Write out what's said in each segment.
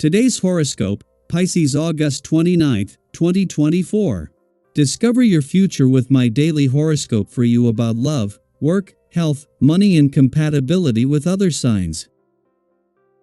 Today's horoscope, Pisces August 29th, 2024. Discover your future with my daily horoscope for you about love, work, health, money and compatibility with other signs.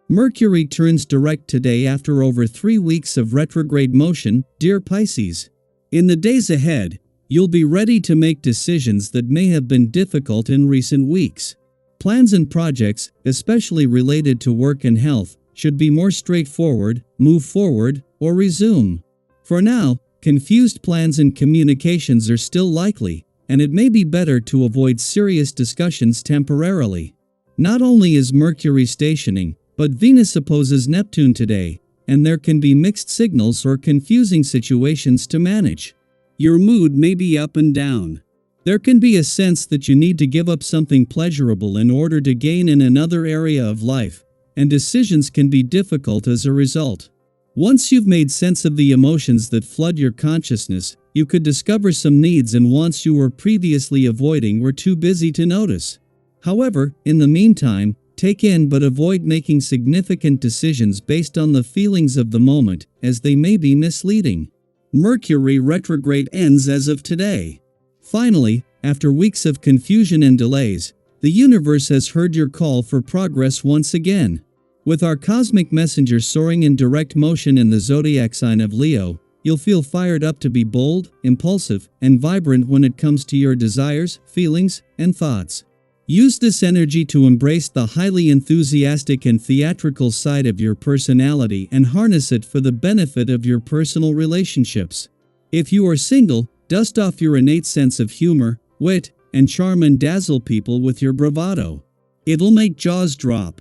Mercury turns direct today after over 3 weeks of retrograde motion, dear Pisces. In the days ahead, you'll be ready to make decisions that may have been difficult in recent weeks. Plans and projects, especially related to work and health, should be more straightforward, move forward, or resume. For now, confused plans and communications are still likely, and it may be better to avoid serious discussions temporarily. Not only is Mercury stationing, but Venus opposes Neptune today, and there can be mixed signals or confusing situations to manage. Your mood may be up and down. There can be a sense that you need to give up something pleasurable in order to gain in another area of life, and decisions can be difficult as a result. Once you've made sense of the emotions that flood your consciousness, you could discover some needs and wants you were previously avoiding or too busy to notice. However, in the meantime, take in but avoid making significant decisions based on the feelings of the moment, as they may be misleading. Mercury retrograde ends as of today. Finally, after weeks of confusion and delays, the universe has heard your call for progress once again. With our cosmic messenger soaring in direct motion in the zodiac sign of Leo, you'll feel fired up to be bold, impulsive, and vibrant when it comes to your desires, feelings, and thoughts. Use this energy to embrace the highly enthusiastic and theatrical side of your personality and harness it for the benefit of your personal relationships. If you are single, dust off your innate sense of humor, wit, and charm and dazzle people with your bravado. It'll make jaws drop.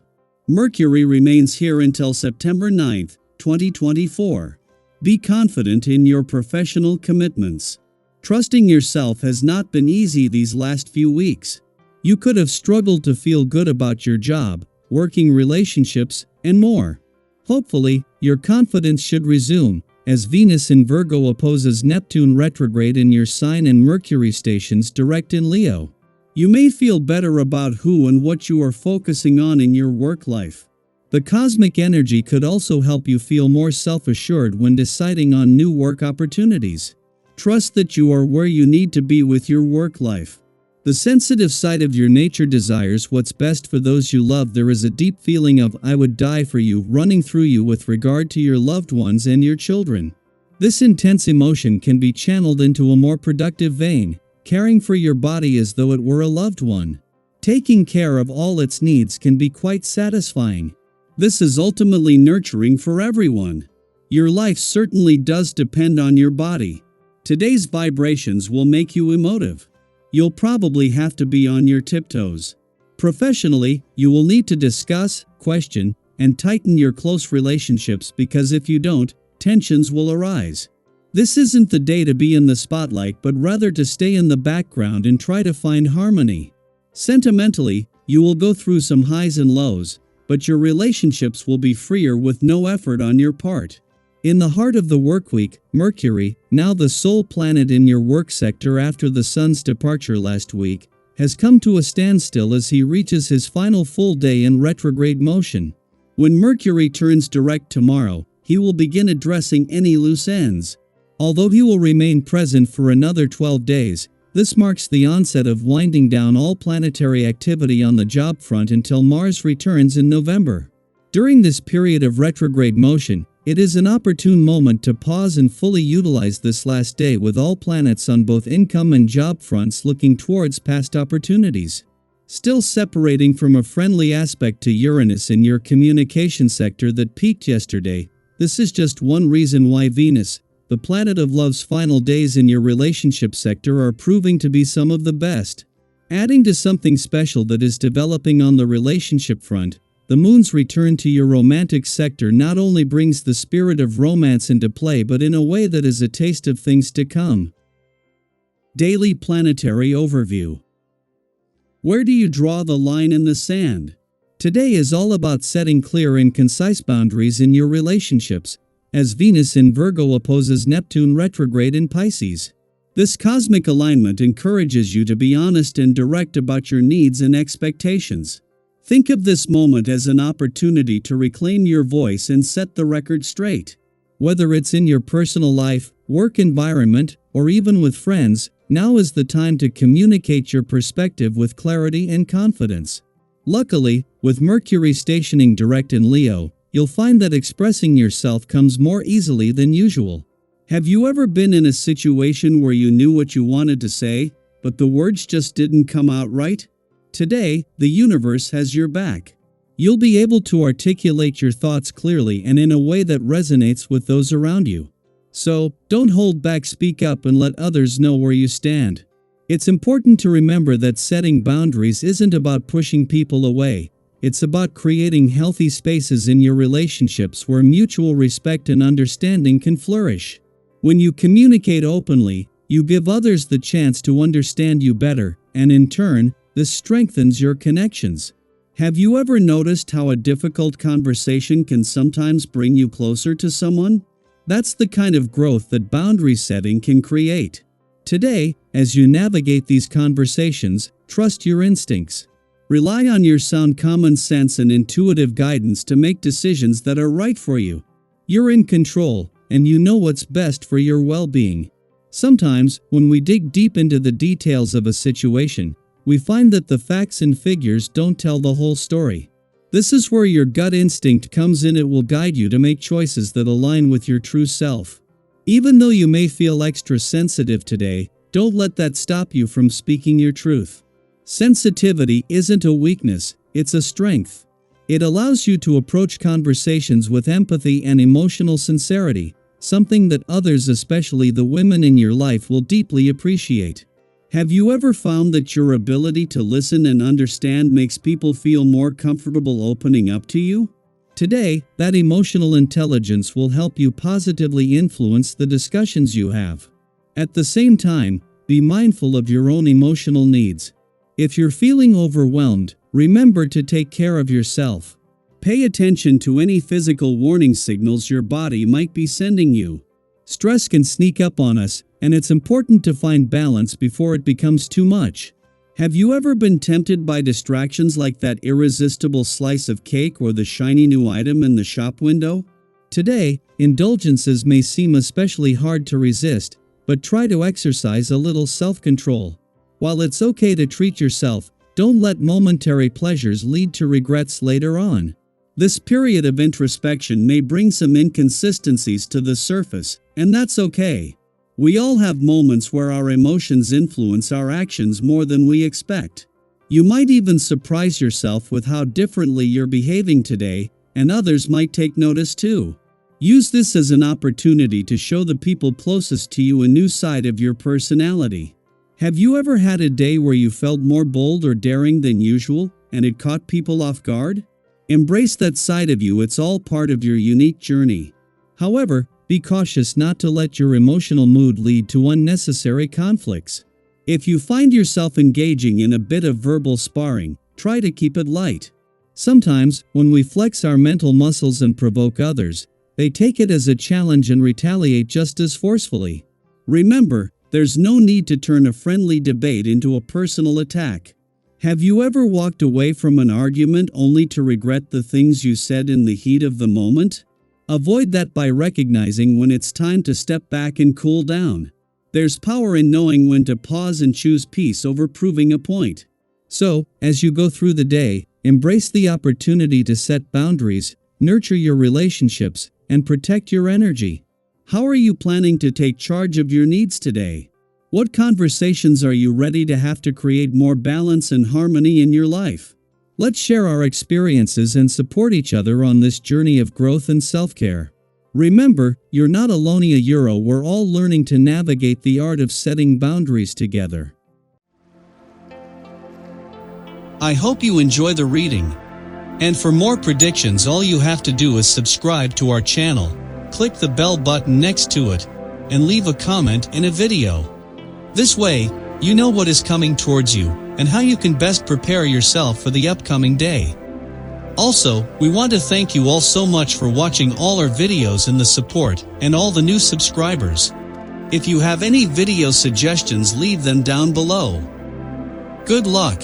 Mercury remains here until September 9th, 2024. Be confident in your professional commitments. Trusting yourself has not been easy these last few weeks. You could have struggled to feel good about your job, working relationships, and more. Hopefully, your confidence should resume, as Venus in Virgo opposes Neptune retrograde in your sign and Mercury stations direct in Leo. You may feel better about who and what you are focusing on in your work life. The cosmic energy could also help you feel more self-assured when deciding on new work opportunities. Trust that you are where you need to be with your work life. The sensitive side of your nature desires what's best for those you love. There is a deep feeling of "I would die for you" running through you with regard to your loved ones and your children. This intense emotion can be channeled into a more productive vein, caring for your body as though it were a loved one. Taking care of all its needs can be quite satisfying. This is ultimately nurturing for everyone. Your life certainly does depend on your body. Today's vibrations will make you emotive. You'll probably have to be on your tiptoes. Professionally, you will need to discuss, question, and tighten your close relationships because if you don't, tensions will arise. This isn't the day to be in the spotlight but rather to stay in the background and try to find harmony. Sentimentally, you will go through some highs and lows, but your relationships will be freer with no effort on your part. In the heart of the workweek, Mercury, now the sole planet in your work sector after the Sun's departure last week, has come to a standstill as he reaches his final full day in retrograde motion. When Mercury turns direct tomorrow, he will begin addressing any loose ends. Although he will remain present for another 12 days, this marks the onset of winding down all planetary activity on the job front until Mars returns in November. During this period of retrograde motion, it is an opportune moment to pause and fully utilize this last day with all planets on both income and job fronts looking towards past opportunities. Still separating from a friendly aspect to Uranus in your communication sector that peaked yesterday, this is just one reason why Venus, the planet of love's final days in your relationship sector, are proving to be some of the best. Adding to something special that is developing on the relationship front, the moon's return to your romantic sector not only brings the spirit of romance into play but in a way that is a taste of things to come. Daily Planetary Overview. Where do you draw the line in the sand? Today is all about setting clear and concise boundaries in your relationships, as Venus in Virgo opposes Neptune retrograde in Pisces. This cosmic alignment encourages you to be honest and direct about your needs and expectations. Think of this moment as an opportunity to reclaim your voice and set the record straight. Whether it's in your personal life, work environment, or even with friends, now is the time to communicate your perspective with clarity and confidence. Luckily, with Mercury stationing direct in Leo, you'll find that expressing yourself comes more easily than usual. Have you ever been in a situation where you knew what you wanted to say, but the words just didn't come out right? Today, the universe has your back. You'll be able to articulate your thoughts clearly and in a way that resonates with those around you. So, don't hold back, speak up and let others know where you stand. It's important to remember that setting boundaries isn't about pushing people away. It's about creating healthy spaces in your relationships where mutual respect and understanding can flourish. When you communicate openly, you give others the chance to understand you better, and in turn, this strengthens your connections. Have you ever noticed how a difficult conversation can sometimes bring you closer to someone? That's the kind of growth that boundary setting can create. Today, as you navigate these conversations, trust your instincts. Rely on your sound common sense and intuitive guidance to make decisions that are right for you. You're in control, and you know what's best for your well-being. Sometimes, when we dig deep into the details of a situation, we find that the facts and figures don't tell the whole story. This is where your gut instinct comes in. It will guide you to make choices that align with your true self. Even though you may feel extra sensitive today, don't let that stop you from speaking your truth. Sensitivity isn't a weakness, it's a strength. It allows you to approach conversations with empathy and emotional sincerity, something that others, especially the women in your life, will deeply appreciate. Have you ever found that your ability to listen and understand makes people feel more comfortable opening up to you? Today, that emotional intelligence will help you positively influence the discussions you have. At the same time, be mindful of your own emotional needs. If you're feeling overwhelmed, remember to take care of yourself. Pay attention to any physical warning signals your body might be sending you. Stress can sneak up on us, and it's important to find balance before it becomes too much. Have you ever been tempted by distractions like that irresistible slice of cake or the shiny new item in the shop window? Today, indulgences may seem especially hard to resist, but try to exercise a little self-control. While it's okay to treat yourself, don't let momentary pleasures lead to regrets later on. This period of introspection may bring some inconsistencies to the surface, and that's okay. We all have moments where our emotions influence our actions more than we expect. You might even surprise yourself with how differently you're behaving today, and others might take notice too. Use this as an opportunity to show the people closest to you a new side of your personality. Have you ever had a day where you felt more bold or daring than usual, and it caught people off guard? Embrace that side of you. It's all part of your unique journey. However, be cautious not to let your emotional mood lead to unnecessary conflicts. If you find yourself engaging in a bit of verbal sparring, try to keep it light. Sometimes, when we flex our mental muscles and provoke others, they take it as a challenge and retaliate just as forcefully. Remember, there's no need to turn a friendly debate into a personal attack. Have you ever walked away from an argument only to regret the things you said in the heat of the moment? Avoid that by recognizing when it's time to step back and cool down. There's power in knowing when to pause and choose peace over proving a point. So, as you go through the day, embrace the opportunity to set boundaries, nurture your relationships, and protect your energy. How are you planning to take charge of your needs today? What conversations are you ready to have to create more balance and harmony in your life? Let's share our experiences and support each other on this journey of growth and self-care. Remember, you're not alone. We're all learning to navigate the art of setting boundaries together. I hope you enjoy the reading. And for more predictions, all you have to do is subscribe to our channel, click the bell button next to it, and leave a comment in a video. This way, you know what is coming towards you, and how you can best prepare yourself for the upcoming day. Also, we want to thank you all so much for watching all our videos and the support, and all the new subscribers. If you have any video suggestions, leave them down below. Good luck!